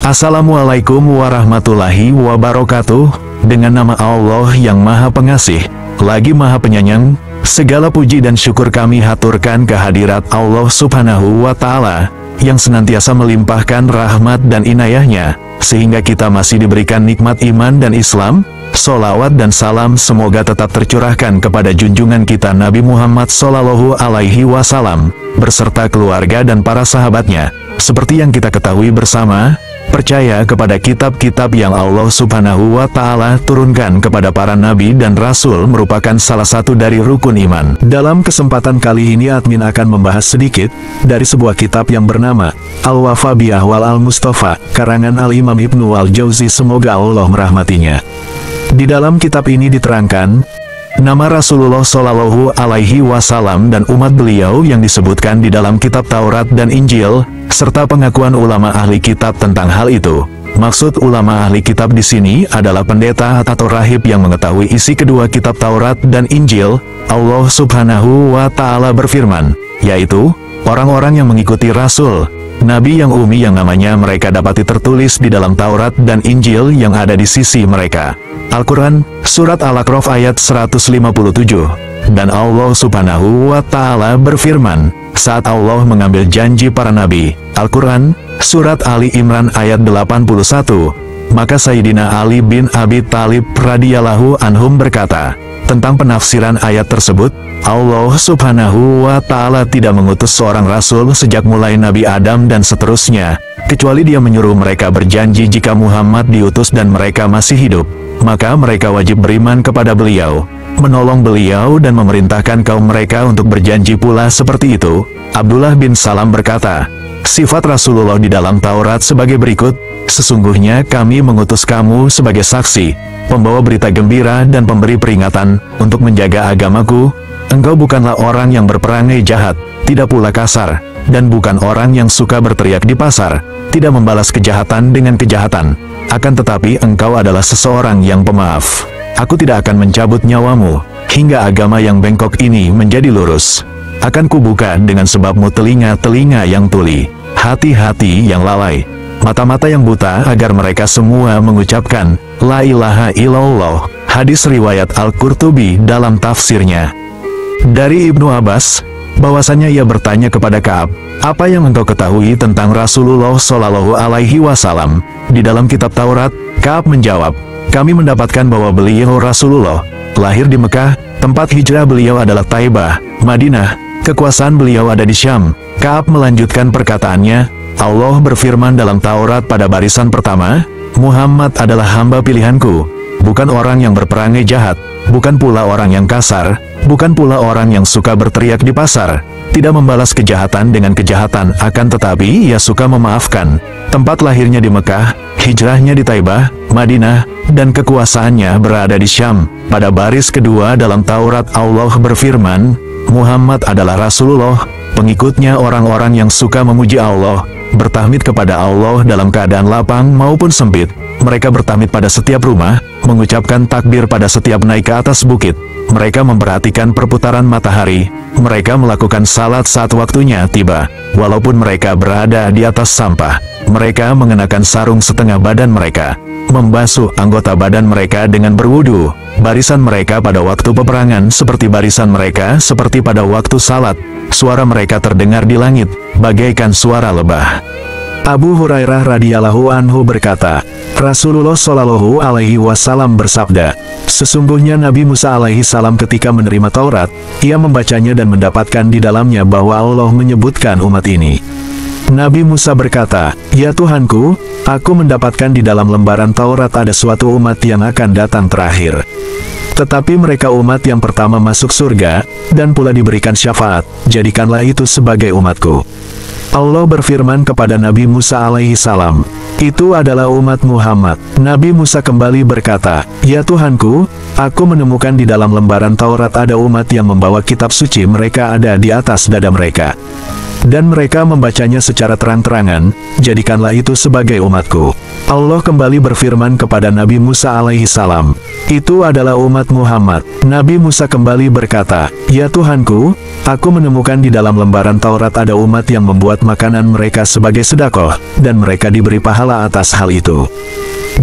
Assalamualaikum warahmatullahi wabarakatuh. Dengan nama Allah yang Maha Pengasih, lagi Maha Penyayang, segala puji dan syukur kami haturkan kehadirat Allah Subhanahu wa Ta'ala, yang senantiasa melimpahkan rahmat dan inayahnya, sehingga kita masih diberikan nikmat iman dan Islam. Solawat dan salam semoga tetap tercurahkan kepada junjungan kita Nabi Muhammad Sallallahu Alaihi Wasallam, berserta keluarga dan para sahabatnya. Seperti yang kita ketahui bersama, percaya kepada kitab-kitab yang Allah Subhanahu wa Ta'ala turunkan kepada para nabi dan rasul merupakan salah satu dari rukun iman. Dalam kesempatan kali ini admin akan membahas sedikit dari sebuah kitab yang bernama Al-Wafa bi Ahwal Al-Mustafa, karangan Al-Imam Ibnu Al-Jauzi, semoga Allah merahmatinya. Di dalam kitab ini diterangkan nama Rasulullah Shallallahu Alaihi Wasallam dan umat beliau yang disebutkan di dalam kitab Taurat dan Injil, serta pengakuan ulama ahli kitab tentang hal itu. Maksud ulama ahli kitab di sini adalah pendeta atau rahib yang mengetahui isi kedua kitab Taurat dan Injil. Allah Subhanahu wa Ta'ala berfirman, yaitu orang-orang yang mengikuti Rasul, Nabi yang umi yang namanya mereka dapati tertulis di dalam Taurat dan Injil yang ada di sisi mereka. Al-Quran, Surat Al-A'raf ayat 157. Dan Allah Subhanahu wa Ta'ala berfirman, saat Allah mengambil janji para nabi. Al-Quran, Surat Ali Imran ayat 81. Maka Sayyidina Ali bin Abi Thalib radhiyallahu anhum berkata, tentang penafsiran ayat tersebut, Allah Subhanahu wa Ta'ala tidak mengutus seorang rasul sejak mulai Nabi Adam dan seterusnya, kecuali dia menyuruh mereka berjanji jika Muhammad diutus dan mereka masih hidup, maka mereka wajib beriman kepada beliau, menolong beliau dan memerintahkan kaum mereka untuk berjanji pula seperti itu. Abdullah bin Salam berkata, sifat Rasulullah di dalam Taurat sebagai berikut, sesungguhnya kami mengutus kamu sebagai saksi, pembawa berita gembira dan pemberi peringatan, untuk menjaga agamaku. Engkau bukanlah orang yang berperangai jahat, tidak pula kasar, dan bukan orang yang suka berteriak di pasar, tidak membalas kejahatan dengan kejahatan. Akan tetapi engkau adalah seseorang yang pemaaf. Aku tidak akan mencabut nyawamu, hingga agama yang bengkok ini menjadi lurus. Akan kubuka dengan sebabmu telinga-telinga yang tuli, hati-hati yang lalai, mata-mata yang buta, agar mereka semua mengucapkan, La ilaha illallah. Hadis riwayat Al-Qurtubi dalam tafsirnya. Dari Ibnu Abbas, bahwasanya ia bertanya kepada Ka'ab, apa yang engkau ketahui tentang Rasulullah Shallallahu Alaihi Wasallam? Di dalam kitab Taurat, Ka'ab menjawab, kami mendapatkan bahwa beliau Rasulullah lahir di Mekah, tempat hijrah beliau adalah Taibah, Madinah, kekuasaan beliau ada di Syam. Ka'ab melanjutkan perkataannya, Allah berfirman dalam Taurat pada barisan pertama, Muhammad adalah hamba pilihanku, bukan orang yang berperangai jahat, bukan pula orang yang kasar, bukan pula orang yang suka berteriak di pasar, tidak membalas kejahatan dengan kejahatan, akan tetapi ia suka memaafkan. Tempat lahirnya di Mekah, hijrahnya di Taibah, Madinah, dan kekuasaannya berada di Syam. Pada baris kedua dalam Taurat Allah berfirman, Muhammad adalah Rasulullah, pengikutnya orang-orang yang suka memuji Allah, bertahmid kepada Allah dalam keadaan lapang maupun sempit. Mereka bertahmid pada setiap rumah, mengucapkan takbir pada setiap naik ke atas bukit. Mereka memperhatikan perputaran matahari. Mereka melakukan salat saat waktunya tiba, walaupun mereka berada di atas sampah. Mereka mengenakan sarung setengah badan mereka, membasuh anggota badan mereka dengan berwudu. Barisan mereka pada waktu peperangan seperti barisan mereka seperti pada waktu salat. Suara mereka terdengar di langit, bagaikan suara lebah. Abu Hurairah radhiyallahu anhu berkata, Rasulullah Shallallahu Alaihi Wasallam bersabda, sesungguhnya Nabi Musa alaihi salam ketika menerima Taurat, ia membacanya dan mendapatkan di dalamnya bahwa Allah menyebutkan umat ini. Nabi Musa berkata, ya Tuhanku, aku mendapatkan di dalam lembaran Taurat ada suatu umat yang akan datang terakhir. Tetapi mereka umat yang pertama masuk surga, dan pula diberikan syafaat, jadikanlah itu sebagai umatku. Allah berfirman kepada Nabi Musa alaihi salam, itu adalah umat Muhammad. Nabi Musa kembali berkata, ya Tuhanku, aku menemukan di dalam lembaran Taurat ada umat yang membawa kitab suci mereka ada di atas dada mereka, dan mereka membacanya secara terang-terangan, jadikanlah itu sebagai umatku. Allah kembali berfirman kepada Nabi Musa alaihi salam, Itu adalah umat Muhammad. Nabi Musa kembali berkata, "Ya Tuhanku, aku menemukan di dalam lembaran Taurat ada umat yang membuat makanan mereka sebagai sedekah, dan mereka diberi pahala atas hal itu.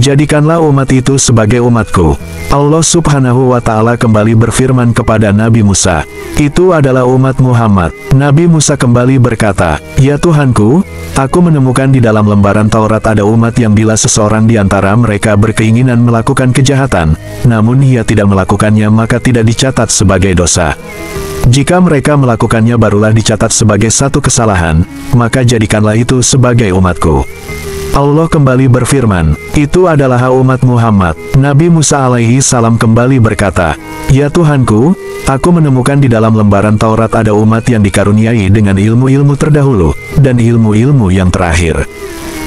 Jadikanlah umat itu sebagai umatku." Allah Subhanahu wa Ta'ala kembali berfirman kepada Nabi Musa, "Itu adalah umat Muhammad." Nabi Musa kembali berkata, "Ya Tuhanku, aku menemukan di dalam lembaran Taurat ada umat yang bila seseorang di antara mereka berkeinginan melakukan kejahatan, namun ia tidak melakukannya maka tidak dicatat sebagai dosa. Jika mereka melakukannya barulah dicatat sebagai satu kesalahan, maka jadikanlah itu sebagai umatku." Allah kembali berfirman, "Itu adalah umat Muhammad." Nabi Musa alaihi salam kembali berkata, "Ya Tuhanku, aku menemukan di dalam lembaran Taurat ada umat yang dikaruniai dengan ilmu-ilmu terdahulu, dan ilmu-ilmu yang terakhir.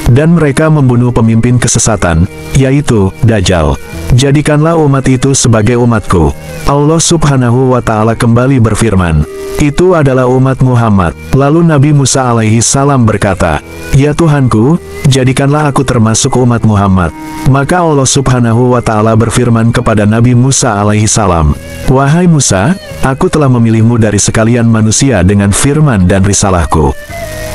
Dan mereka membunuh pemimpin kesesatan, yaitu Dajjal. Jadikanlah umat itu sebagai umatku." Allah Subhanahu wa Ta'ala kembali berfirman, "Itu adalah umat Muhammad." Lalu Nabi Musa alaihi salam berkata, "Ya Tuhanku, jadikanlah aku termasuk umat Muhammad." Maka Allah Subhanahu wa Ta'ala berfirman kepada Nabi Musa alaihi salam, "Wahai Musa, aku telah memilihmu dari sekalian manusia dengan firman dan risalahku.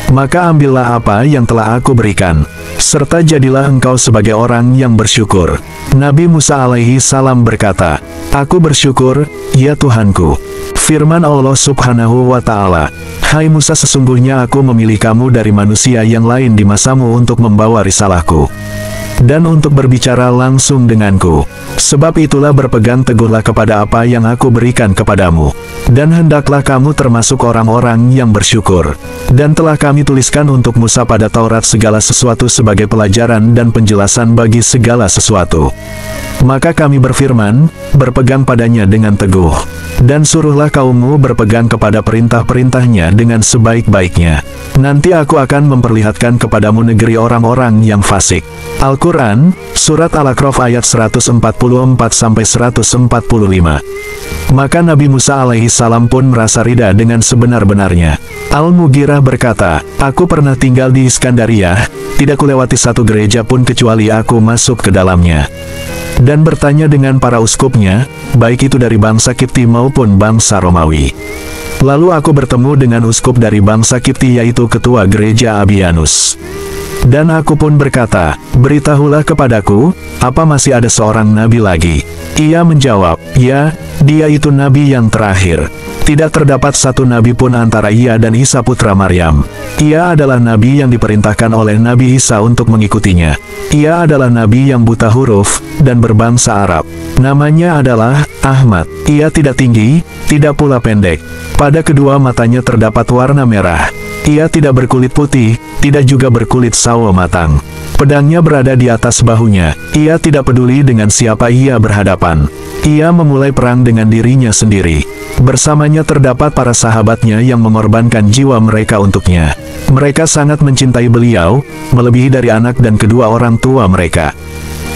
Maka ambillah apa yang telah aku berikan, serta jadilah engkau sebagai orang yang bersyukur." Nabi Musa alaihi salam berkata, "Aku bersyukur, ya Tuhanku." Firman Allah Subhanahu wa Ta'ala, "Hai Musa, sesungguhnya aku memilih kamu dari manusia yang lain di masamu untuk membawa risalahku, dan untuk berbicara langsung denganku. Sebab itulah berpegang teguhlah kepada apa yang aku berikan kepadamu, dan hendaklah kamu termasuk orang-orang yang bersyukur. Dan telah kami tuliskan untuk Musa pada Taurat segala sesuatu sebagai pelajaran dan penjelasan bagi segala sesuatu. Maka kami berfirman, berpegang padanya dengan teguh, dan suruhlah kaummu berpegang kepada perintah-perintahnya dengan sebaik-baiknya. Nanti aku akan memperlihatkan kepadamu negeri orang-orang yang fasik." Al-Quran, Surat Al-A'raf ayat 144-145. Maka Nabi Musa alaihi salam pun merasa ridha dengan sebenar-benarnya. Al-Mughirah berkata, "Aku pernah tinggal di Iskandaria, tidak kulewati satu gereja pun kecuali aku masuk ke dalamnya, dan bertanya dengan para uskupnya, baik itu dari bangsa Kipti maupun bangsa Romawi. Lalu aku bertemu dengan uskup dari bangsa Kipti yaitu ketua gereja Abianus. Dan aku pun berkata, beritahulah kepadaku, apa masih ada seorang nabi lagi?" Ia menjawab, "Ya, dia itu nabi yang terakhir. Tidak terdapat satu nabi pun antara ia dan Isa putra Maryam. Ia adalah nabi yang diperintahkan oleh Nabi Isa untuk mengikutinya. Ia adalah nabi yang buta huruf, dan berbangsa Arab. Namanya adalah Ahmad. Ia tidak tinggi, tidak pula pendek. Pada kedua matanya terdapat warna merah. Ia tidak berkulit putih, tidak juga berkulit sawo matang. Pedangnya berada di atas bahunya. Ia tidak peduli dengan siapa ia berhadapan. Ia memulai perang dengan dirinya sendiri. Bersamanya terdapat para sahabatnya yang mengorbankan jiwa mereka untuknya. Mereka sangat mencintai beliau, melebihi dari anak dan kedua orang tua mereka.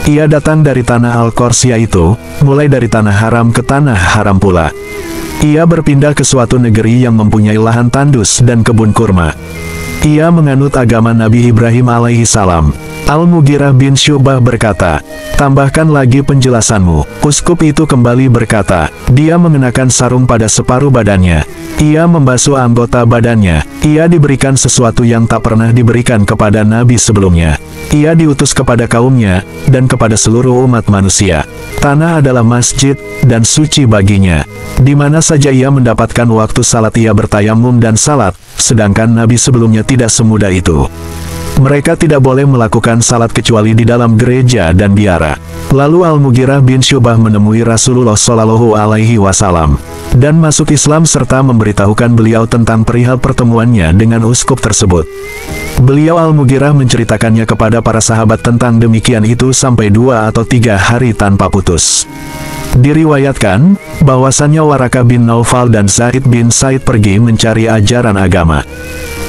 Ia datang dari tanah Al-Qorsia itu, mulai dari tanah haram ke tanah haram pula. Ia berpindah ke suatu negeri yang mempunyai lahan tandus dan kebun kurma. Ia menganut agama Nabi Ibrahim alaihi salam." Al-Mughirah bin Syu'bah berkata, "Tambahkan lagi penjelasanmu." Uskup itu kembali berkata, "Dia mengenakan sarung pada separuh badannya. Ia membasuh anggota badannya. Ia diberikan sesuatu yang tak pernah diberikan kepada nabi sebelumnya. Ia diutus kepada kaumnya, dan kepada seluruh umat manusia. Tanah adalah masjid, dan suci baginya. Di mana saja ia mendapatkan waktu salat ia bertayamum dan salat, sedangkan nabi sebelumnya tidak semudah itu. Mereka tidak boleh melakukan salat kecuali di dalam gereja dan biara." Lalu Al-Mughirah bin Syu'bah menemui Rasulullah Shallallahu Alaihi Wasallam dan masuk Islam serta memberitahukan beliau tentang perihal pertemuannya dengan uskup tersebut. Beliau Al-Mughirah menceritakannya kepada para sahabat tentang demikian itu sampai 2 atau 3 hari tanpa putus. Diriwayatkan bahwasannya Warakah bin Naufal dan Zaid bin Said pergi mencari ajaran agama.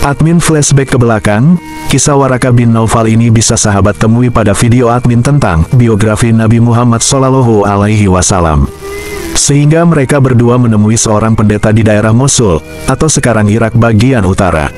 Admin flashback ke belakang, kisah Warakah bin Naufal ini bisa sahabat temui pada video admin tentang biografi Nabi Muhammad Shallallahu Alaihi Wasallam. Sehingga mereka berdua menemui seorang pendeta di daerah Mosul, atau sekarang Irak bagian utara.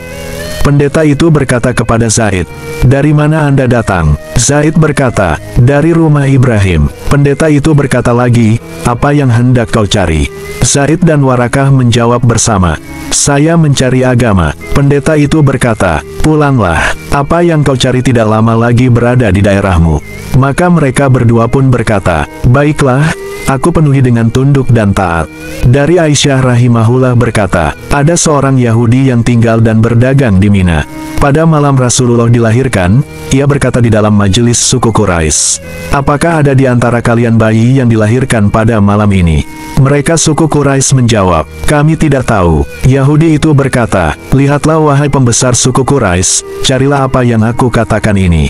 Pendeta itu berkata kepada Zaid, "Dari mana Anda datang?" Zaid berkata, "Dari rumah Ibrahim." Pendeta itu berkata lagi, "Apa yang hendak kau cari?" Zaid dan Warakah menjawab bersama, "Saya mencari agama." Pendeta itu berkata, "Pulanglah, apa yang kau cari tidak lama lagi berada di daerahmu." Maka mereka berdua pun berkata, "Baiklah, aku penuhi dengan tunduk dan taat." Dari Aisyah rahimahullah berkata, ada seorang Yahudi yang tinggal dan berdagang di Mina. Pada malam Rasulullah dilahirkan, ia berkata di dalam majelis suku Quraisy, "Apakah ada di antara kalian bayi yang dilahirkan pada malam ini?" Mereka suku Quraisy menjawab, "Kami tidak tahu." Yahudi itu berkata, "Lihatlah wahai pembesar suku Quraisy, carilah apa yang aku katakan ini.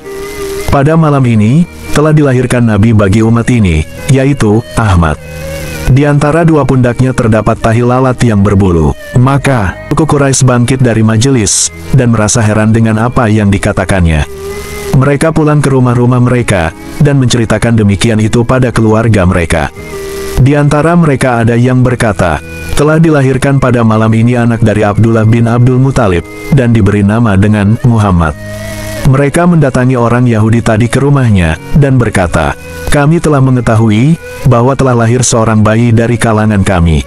Pada malam ini, telah dilahirkan Nabi bagi umat ini, yaitu Ahmad. Di antara dua pundaknya terdapat tahi lalat yang berbulu." Maka, suku Quraisy bangkit dari majelis, dan merasa heran dengan apa yang dikatakannya. Mereka pulang ke rumah-rumah mereka, dan menceritakan demikian itu pada keluarga mereka. Di antara mereka ada yang berkata, "Telah dilahirkan pada malam ini anak dari Abdullah bin Abdul Muthalib, dan diberi nama dengan Muhammad." Mereka mendatangi orang Yahudi tadi ke rumahnya, dan berkata, "Kami telah mengetahui, bahwa telah lahir seorang bayi dari kalangan kami."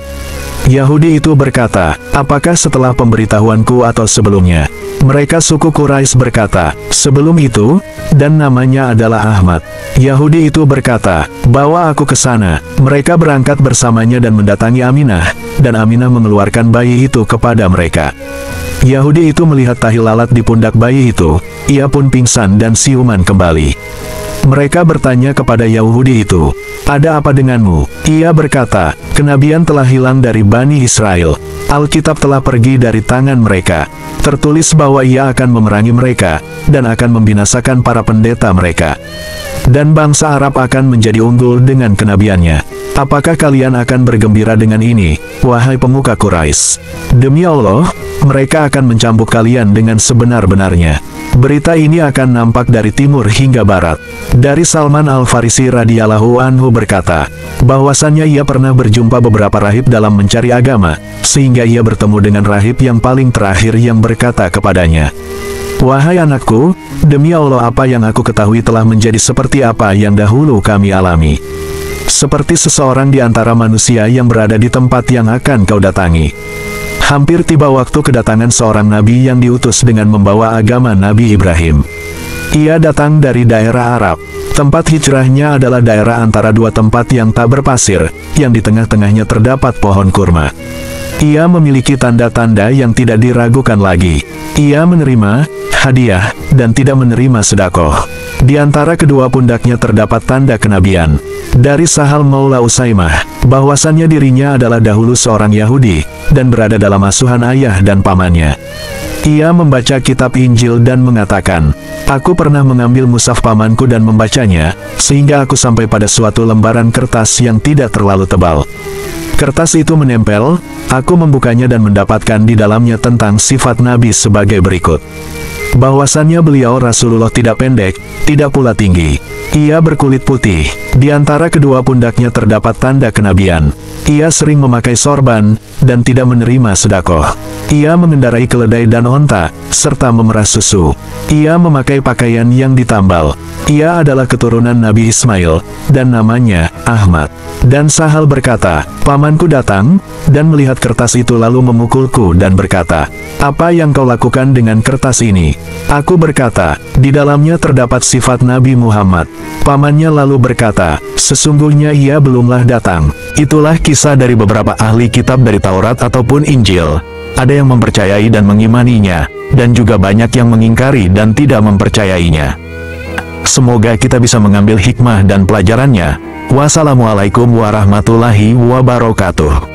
Yahudi itu berkata, "Apakah setelah pemberitahuanku atau sebelumnya?" Mereka suku Quraisy berkata, "Sebelum itu, dan namanya adalah Ahmad." Yahudi itu berkata, "Bawa aku ke sana." Mereka berangkat bersamanya dan mendatangi Aminah, dan Aminah mengeluarkan bayi itu kepada mereka. Yahudi itu melihat tahi lalat di pundak bayi itu, ia pun pingsan dan siuman kembali. Mereka bertanya kepada Yahudi itu, "Ada apa denganmu?" Ia berkata, "Kenabian telah hilang dari Bani Israel. Alkitab telah pergi dari tangan mereka. Tertulis bahwa ia akan memerangi mereka, dan akan membinasakan para pendeta mereka. Dan bangsa Arab akan menjadi unggul dengan kenabiannya. Apakah kalian akan bergembira dengan ini, wahai pemuka Quraisy? Demi Allah, mereka akan mencambuk kalian dengan sebenar-benarnya. Berita ini akan nampak dari timur hingga barat." Dari Salman Al-Farisi radhiyallahu anhu berkata, bahwasannya ia pernah berjumpa beberapa rahib dalam mencari agama, sehingga ia bertemu dengan rahib yang paling terakhir yang berkata kepadanya, "Wahai anakku, demi Allah apa yang aku ketahui telah menjadi seperti apa yang dahulu kami alami. Seperti seseorang di antara manusia yang berada di tempat yang akan kau datangi. Hampir tiba waktu kedatangan seorang nabi yang diutus dengan membawa agama Nabi Ibrahim. Ia datang dari daerah Arab. Tempat hijrahnya adalah daerah antara dua tempat yang tak berpasir, yang di tengah-tengahnya terdapat pohon kurma. Ia memiliki tanda-tanda yang tidak diragukan lagi. Ia menerima hadiah, dan tidak menerima sedekah. Di antara kedua pundaknya terdapat tanda kenabian." Dari Sahal Maula Usaimah, bahwasannya dirinya adalah dahulu seorang Yahudi, dan berada dalam asuhan ayah dan pamannya. Ia membaca kitab Injil dan mengatakan, "Aku pernah mengambil mushaf pamanku dan membacanya, sehingga aku sampai pada suatu lembaran kertas yang tidak terlalu tebal. Kertas itu menempel, aku membukanya dan mendapatkan di dalamnya tentang sifat Nabi sebagai berikut. Bahwasannya beliau Rasulullah tidak pendek, tidak pula tinggi. Ia berkulit putih. Di antara kedua pundaknya terdapat tanda kenabian. Ia sering memakai sorban, dan tidak menerima sedekah. Ia mengendarai keledai dan onta, serta memerah susu. Ia memakai pakaian yang ditambal. Ia adalah keturunan Nabi Ismail, dan namanya Ahmad." Dan Sahal berkata, "Pamanku datang, dan melihat kertas itu lalu memukulku dan berkata, 'Apa yang kau lakukan dengan kertas ini?' Aku berkata, 'Di dalamnya terdapat sifat Nabi Muhammad.' Pamannya lalu berkata, 'Sesungguhnya ia belumlah datang.'" Itulah kisah dari beberapa ahli kitab dari Taurat ataupun Injil. Ada yang mempercayai dan mengimaninya, dan juga banyak yang mengingkari dan tidak mempercayainya. Semoga kita bisa mengambil hikmah dan pelajarannya. Wassalamualaikum warahmatullahi wabarakatuh.